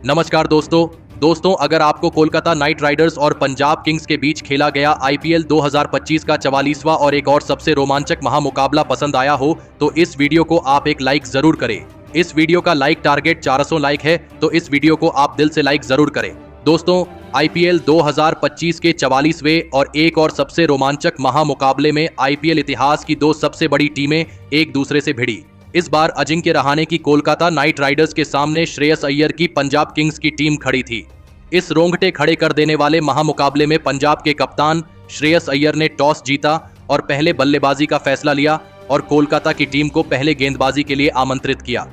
नमस्कार दोस्तों, अगर आपको कोलकाता नाइट राइडर्स और पंजाब किंग्स के बीच खेला गया आईपीएल 2025 का 44वां और एक और सबसे रोमांचक महामुकाबला पसंद आया हो तो इस वीडियो को आप एक लाइक जरूर करें। इस वीडियो का लाइक टारगेट 400 लाइक है, तो इस वीडियो को आप दिल से लाइक जरूर करें। दोस्तों, आईपीएल 2025 के 44वें और एक और सबसे रोमांचक महामुकाबले में आईपीएल इतिहास की दो सबसे बड़ी टीमें एक दूसरे से भिड़ी। इस बार अजिंक्य रहाणे की कोलकाता नाइट राइडर्स के सामने श्रेयस अय्यर की पंजाब किंग्स की टीम खड़ी थी। इस रोंगटे खड़े कर देने वाले महामुकाबले में पंजाब के कप्तान श्रेयस अय्यर ने टॉस जीता और पहले बल्लेबाजी का फैसला लिया और कोलकाता की टीम को पहले गेंदबाजी के लिए आमंत्रित किया।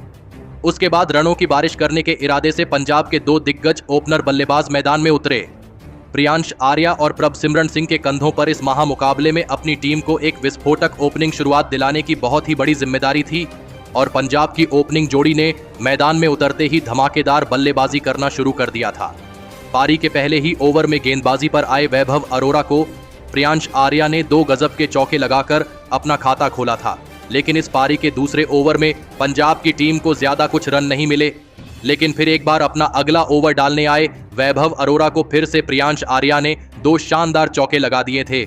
उसके बाद रनों की बारिश करने के इरादे से पंजाब के दो दिग्गज ओपनर बल्लेबाज मैदान में उतरे। प्रियांश आर्या और प्रभसिमरन सिंह के कंधों पर इस महामुकाबले में अपनी टीम को एक विस्फोटक ओपनिंग शुरुआत दिलाने की बहुत ही बड़ी जिम्मेदारी थी और पंजाब की ओपनिंग जोड़ी ने मैदान में उतरते ही धमाकेदार बल्लेबाजी करना शुरू कर दिया था। पारी के पहले ही ओवर में गेंदबाजी पर आए वैभव अरोरा को प्रियांश आर्या ने 2 गजब के चौके लगाकर अपना खाता खोला था, लेकिन इस पारी के दूसरे ओवर में पंजाब की टीम को ज्यादा कुछ रन नहीं मिले। लेकिन फिर एक बार अपना अगला ओवर डालने आए वैभव अरोरा को फिर से प्रियांश आर्या ने 2 शानदार चौके लगा दिए थे।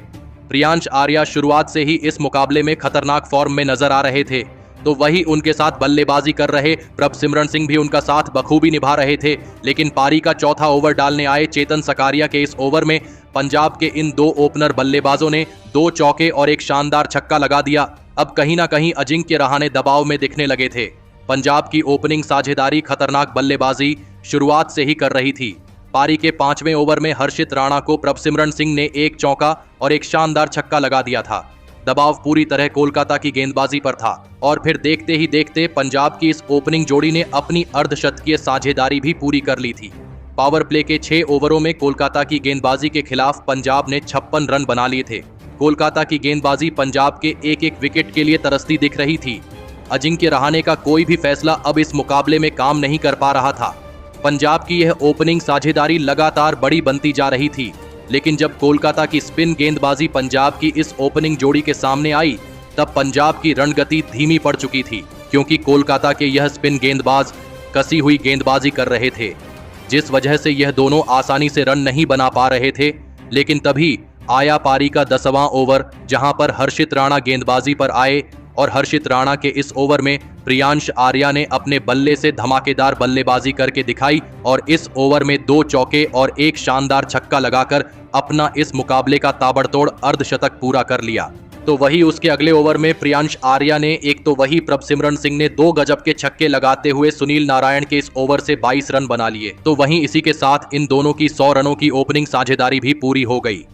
प्रियांश आर्या शुरुआत से ही इस मुकाबले में खतरनाक फॉर्म में नजर आ रहे थे, तो वही उनके साथ बल्लेबाजी कर रहे प्रभसिमरन सिंह भी उनका साथ बखूबी निभा रहे थे। लेकिन पारी का चौथा ओवर डालने आए चेतन सकारिया के इस ओवर में पंजाब के इन 2 ओपनर बल्लेबाजों ने 2 चौके और एक शानदार छक्का लगा दिया। अब कहीं ना कहीं अजिंक्य रहाणे दबाव में दिखने लगे थे। पंजाब की ओपनिंग साझेदारी खतरनाक बल्लेबाजी शुरुआत से ही कर रही थी। पारी के 5वें ओवर में हर्षित राणा को प्रभसिमरन सिंह ने 1 चौका और एक शानदार छक्का लगा दिया था। दबाव पूरी तरह कोलकाता की गेंदबाजी पर था और फिर देखते ही देखते पंजाब की इस ओपनिंग जोड़ी ने अपनी अर्धशतकीय साझेदारी भी पूरी कर ली थी। पावर प्ले के 6 ओवरों में कोलकाता की गेंदबाजी के खिलाफ पंजाब ने 56 रन बना लिए थे। कोलकाता की गेंदबाजी पंजाब के एक एक विकेट के लिए तरसती दिख रही थी। अजिंक्य रहाणे का कोई भी फैसला अब इस मुकाबले में काम नहीं कर पा रहा था। पंजाब की यह ओपनिंग साझेदारी लगातार बड़ी बनती जा रही थी, लेकिन जब कोलकाता की स्पिन गेंदबाजी पंजाब की इस ओपनिंग जोड़ी के सामने आई तब पंजाब की रणगति धीमी पड़ चुकी थी, क्योंकि कोलकाता के यह स्पिन गेंदबाज कसी हुई गेंदबाजी कर रहे थे, जिस वजह से यह दोनों आसानी से रन नहीं बना पा रहे थे। लेकिन तभी आया पारी का 10वां ओवर, जहां पर हर्षित राणा गेंदबाजी पर आए और हर्षित राणा के इस ओवर में प्रियांश आर्या ने अपने बल्ले से धमाकेदार बल्लेबाजी करके दिखाई और इस ओवर में 2 चौके और एक शानदार छक्का लगाकर अपना इस मुकाबले का ताबड़तोड़ अर्धशतक पूरा कर लिया। तो वही उसके अगले ओवर में प्रियांश आर्या ने एक तो वही प्रभसिमरन सिंह ने 2 गजब के छक्के लगाते हुए सुनील नारायण के इस ओवर से 22 रन बना लिए। तो वहीं इसी के साथ इन दोनों की 100 रनों की ओपनिंग साझेदारी भी पूरी हो गई।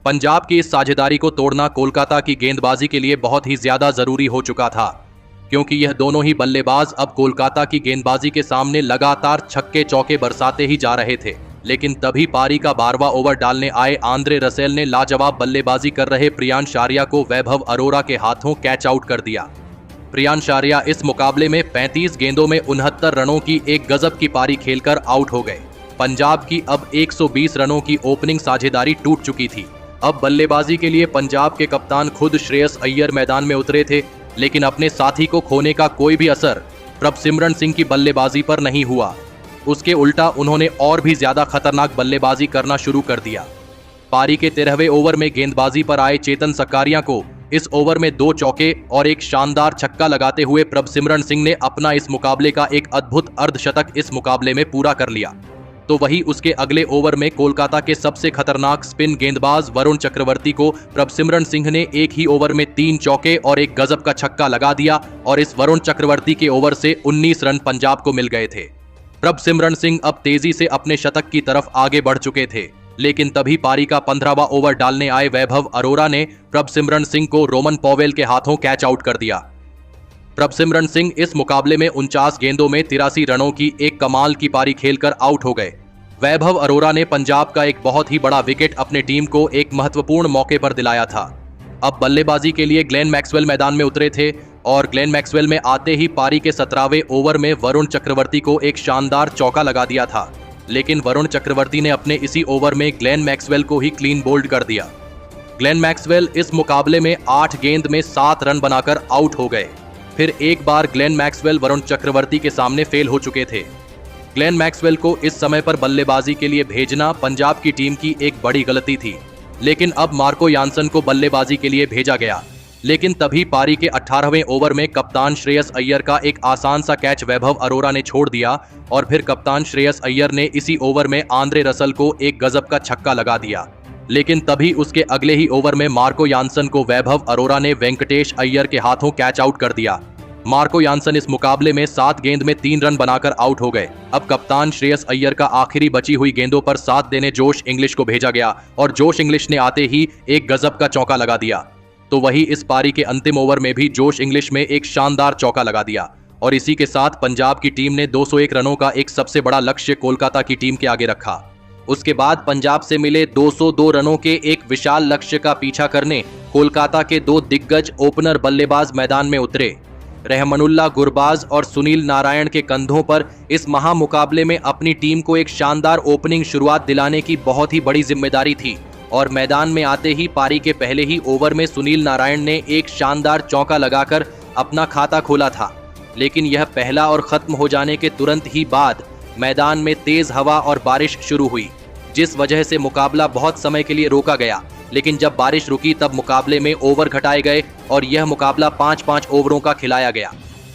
पंजाब की इस साझेदारी को तोड़ना कोलकाता की गेंदबाजी के लिए बहुत ही ज्यादा जरूरी हो चुका था, क्योंकि यह दोनों ही बल्लेबाज अब कोलकाता की गेंदबाजी के सामने लगातार छक्के चौके बरसाते ही जा रहे थे। लेकिन तभी पारी का 12वां ओवर डालने आए आंद्रे रसेल ने लाजवाब बल्लेबाजी कर रहे प्रियांश आर्या को वैभव अरोरा के हाथों कैच आउट कर दिया। प्रियांश आर्या इस मुकाबले में 35 गेंदों में 69 रनों की एक गजब की पारी खेलकर आउट हो गए। पंजाब की अब 120 रनों की ओपनिंग साझेदारी टूट चुकी थी। अब बल्लेबाजी के लिए पंजाब के कप्तान खुद श्रेयस अय्यर मैदान में उतरे थे, लेकिन अपने साथी को खोने का कोई भी असर प्रभसिमरन सिंह की बल्लेबाजी पर नहीं हुआ। उसके उल्टा उन्होंने और भी ज्यादा खतरनाक बल्लेबाजी करना शुरू कर दिया। पारी के 13वें ओवर में गेंदबाजी पर आए चेतन सकारिया को इस ओवर में 2 चौके और एक शानदार छक्का लगाते हुए प्रभसिमरन सिंह ने अपना इस मुकाबले का एक अद्भुत अर्धशतक इस मुकाबले में पूरा कर लिया। तो वही उसके अगले ओवर में कोलकाता के सबसे खतरनाक स्पिन गेंदबाज वरुण चक्रवर्ती को प्रभसिमरन सिंह ने एक ही ओवर में 3 चौके और एक गजब का छक्का लगा दिया और इस वरुण चक्रवर्ती के ओवर से 19 रन पंजाब को मिल गए थे। प्रभसिमरन सिंह अब तेजी से अपने शतक की तरफ आगे बढ़ चुके थे, लेकिन तभी पारी का 15वां ओवर डालने आए वैभव अरोरा ने प्रभसिमरन सिंह को रोमन पॉवेल के हाथों कैच आउट कर दिया। प्रभसिमरन सिंह इस मुकाबले में 49 गेंदों में 83 रनों की एक कमाल की पारी खेलकर आउट हो गए। वैभव अरोरा ने पंजाब का एक बहुत ही बड़ा विकेट अपने टीम को एक महत्वपूर्ण मौके पर दिलाया था। अब बल्लेबाजी के लिए ग्लेन मैक्सवेल मैदान में उतरे थे और ग्लेन मैक्सवेल में आते ही पारी के 17वें ओवर में वरुण चक्रवर्ती को एक शानदार चौका लगा दिया था। लेकिन वरुण चक्रवर्ती ने अपने इसी ओवर में ग्लेन मैक्सवेल को ही क्लीन बोल्ड कर दिया। ग्लेन मैक्सवेल इस मुकाबले में 8 गेंद में 7 रन बनाकर आउट हो गए। फिर एक बार ग्लेन मैक्सवेल वरुण चक्रवर्ती के सामने फेल हो चुके थे। ग्लेन मैक्सवेल को इस समय पर बल्लेबाजी के लिए भेजना पंजाब की टीम की एक बड़ी गलती थी, लेकिन अब मार्को यानसन को बल्लेबाजी के लिए भेजा गया। लेकिन तभी पारी के 18वें ओवर में कप्तान श्रेयस अय्यर का एक आसान सा कैच वैभव अरोरा ने छोड़ दिया और फिर कप्तान श्रेयस अय्यर ने इसी ओवर में आंद्रे रसल को एक गजब का छक्का लगा दिया। लेकिन तभी उसके अगले ही ओवर में मार्को यानसन को वैभव अरोरा ने वेंकटेश अय्यर के हाथों कैच आउट कर दिया। मार्को यानसन इस मुकाबले में 7 गेंद में 3 रन बनाकर आउट हो गए। अब कप्तान श्रेयस अय्यर का आखिरी बची हुई गेंदों पर साथ देने जोश इंग्लिश को भेजा गया और जोश इंग्लिश ने आते ही एक गजब का चौका लगा दिया। तो वही इस पारी के अंतिम ओवर में भी जोश इंग्लिश में एक शानदार चौका लगा दिया और इसी के साथ पंजाब की टीम ने 201 रनों का एक सबसे बड़ा लक्ष्य कोलकाता की टीम के आगे रखा। उसके बाद पंजाब से मिले 202 रनों के एक विशाल लक्ष्य का पीछा करने कोलकाता के 2 दिग्गज ओपनर बल्लेबाज मैदान में उतरे। रहमानुल्लाह गुरबाज और सुनील नारायण के कंधों पर इस महामुकाबले में अपनी टीम को एक शानदार ओपनिंग शुरुआत दिलाने की बहुत ही बड़ी जिम्मेदारी थी और मैदान में आते ही पारी के पहले ही ओवर में सुनील नारायण ने एक शानदार चौका लगाकर अपना खाता खोला था। लेकिन यह पहला और खत्म हो जाने के तुरंत ही बाद मैदान में तेज हवा और बारिश शुरू हुई, जिस वजह से मुकाबला बहुत समय के लिए रोका गया। लेकिन जब बारिश रुकी तब मुकाबले में ओवर घटाए गए और यह मुकाबला 5-5 ओवरों का खिलाया गया,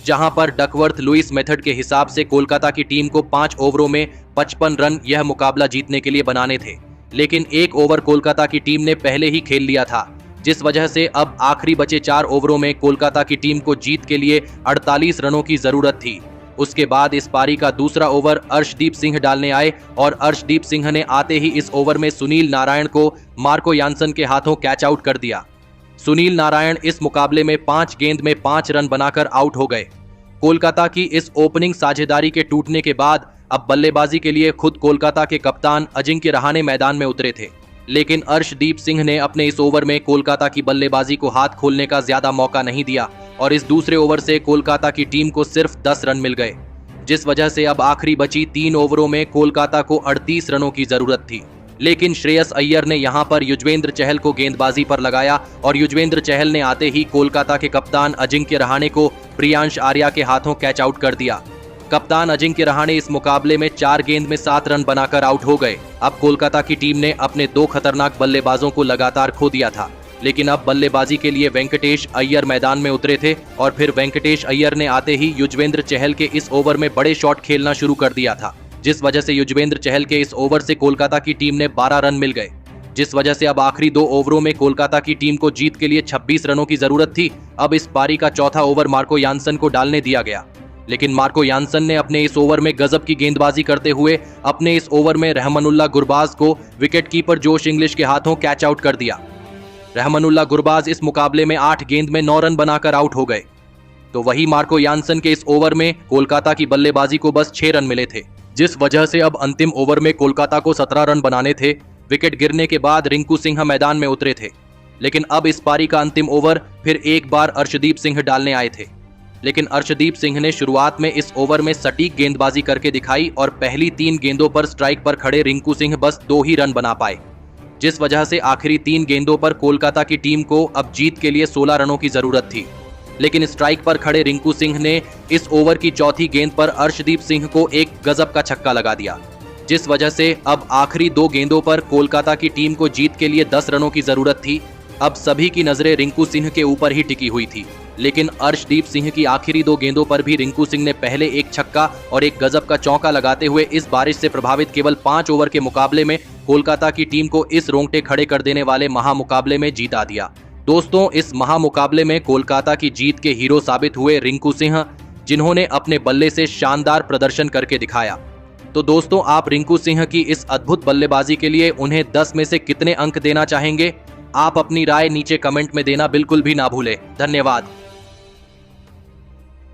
जहां पर डकवर्थ लुइस मेथड के हिसाब से कोलकाता की टीम को 5 ओवरों में 55 रन यह मुकाबला जीतने के लिए बनाने थे। लेकिन 1 ओवर कोलकाता की टीम ने पहले ही खेल लिया था, जिस वजह से अब आखिरी बचे 4 ओवरों में कोलकाता की टीम को जीत के लिए 48 रनों की जरूरत थी। उसके बाद इस पारी का दूसरा ओवर अर्शदीप सिंह डालने आए और अर्शदीप सिंह ने आते ही इस ओवर में सुनील नारायण को मार्को यानसन के हाथों कैच आउट कर दिया। सुनील नारायण इस मुकाबले में 5 गेंद में 5 रन बनाकर आउट हो गए। कोलकाता की इस ओपनिंग साझेदारी के टूटने के बाद अब बल्लेबाजी के लिए खुद कोलकाता के कप्तान अजिंक्य रहाणे मैदान में उतरे थे, लेकिन अर्शदीप सिंह ने अपने इस ओवर में कोलकाता की बल्लेबाजी को हाथ खोलने का ज्यादा मौका नहीं दिया और इस दूसरे ओवर से कोलकाता की टीम को सिर्फ 10 रन मिल गए, जिस वजह से अब आखिरी बची 3 ओवरों में कोलकाता को 38 रनों की जरूरत थी। लेकिन श्रेयस अय्यर ने यहां पर युजवेंद्र चहल को गेंदबाजी पर लगाया और युजवेंद्र चहल ने आते ही कोलकाता के कप्तान अजिंक्य रहाणे को प्रियांश आर्या के हाथों कैच आउट कर दिया। कप्तान अजिंक्य रहाणे इस मुकाबले में 4 गेंद में 7 रन बनाकर आउट हो गए। अब कोलकाता की टीम ने अपने 2 खतरनाक बल्लेबाजों को लगातार खो दिया था, लेकिन अब बल्लेबाजी के लिए वेंकटेश अय्यर मैदान में उतरे थे और फिर वेंकटेश अय्यर ने आते ही युजवेंद्र चहल के इस ओवर में बड़े शॉट खेलना शुरू कर दिया था, जिस वजह से युजवेंद्र चहल के इस ओवर से कोलकाता की टीम ने 12 रन मिल गए, जिस वजह से अब आखिरी 2 ओवरों में कोलकाता की टीम को जीत के लिए 26 रनों की जरूरत थी। अब इस पारी का चौथा ओवर मार्को यानसन को डालने दिया गया, लेकिन मार्को यानसन ने अपने इस ओवर में गजब की गेंदबाजी करते हुए अपने इस ओवर में रहमानुल्लाह गुरबाज को विकेटकीपर जोश इंग्लिश के हाथों कैच आउट कर दिया। रहमानुल्लाह गुरबाज इस मुकाबले में 8 गेंद में 9 रन बनाकर आउट हो गए। तो वही मार्को यानसन के इस ओवर में कोलकाता की बल्लेबाजी को बस 6 रन मिले थे, जिस वजह से अब अंतिम ओवर में कोलकाता को 17 रन बनाने थे। विकेट गिरने के बाद रिंकू सिंह मैदान में उतरे थे, लेकिन अब इस पारी का अंतिम ओवर फिर एक बार अर्शदीप सिंह डालने आए थे, लेकिन अर्शदीप सिंह ने शुरुआत में इस ओवर में सटीक गेंदबाजी करके दिखाई और पहली 3 गेंदों पर स्ट्राइक पर खड़े रिंकू सिंह बस 2 ही रन बना पाए, जिस वजह से आखिरी 3 गेंदों पर कोलकाता की टीम को अब जीत के लिए 16 रनों की जरूरत थी। लेकिन स्ट्राइक पर खड़े रिंकू सिंह ने इस ओवर की चौथी गेंद पर अर्शदीप सिंह को एक गजब का छक्का लगा दिया, जिस वजह से अब आखिरी 2 गेंदों पर कोलकाता की टीम को जीत के लिए 10 रनों की जरूरत थी। अब सभी की नजरें रिंकू सिंह के ऊपर ही टिकी हुई थी, लेकिन अर्शदीप सिंह की आखिरी 2 गेंदों पर भी रिंकू सिंह ने पहले एक छक्का और एक गजब का चौका लगाते हुए इस बारिश से प्रभावित केवल 5 ओवर के मुकाबले में कोलकाता की टीम को इस रोंगटे खड़े कर देने वाले महामुकाबले में जीता दिया। दोस्तों, इस महामुकाबले में कोलकाता की जीत के हीरो साबित हुए रिंकू सिंह, जिन्होंने अपने बल्ले से शानदार प्रदर्शन करके दिखाया। तो दोस्तों, आप रिंकू सिंह की इस अद्भुत बल्लेबाजी के लिए उन्हें 10 में से कितने अंक देना चाहेंगे? आप अपनी राय नीचे कमेंट में देना बिल्कुल भी ना भूलें। धन्यवाद।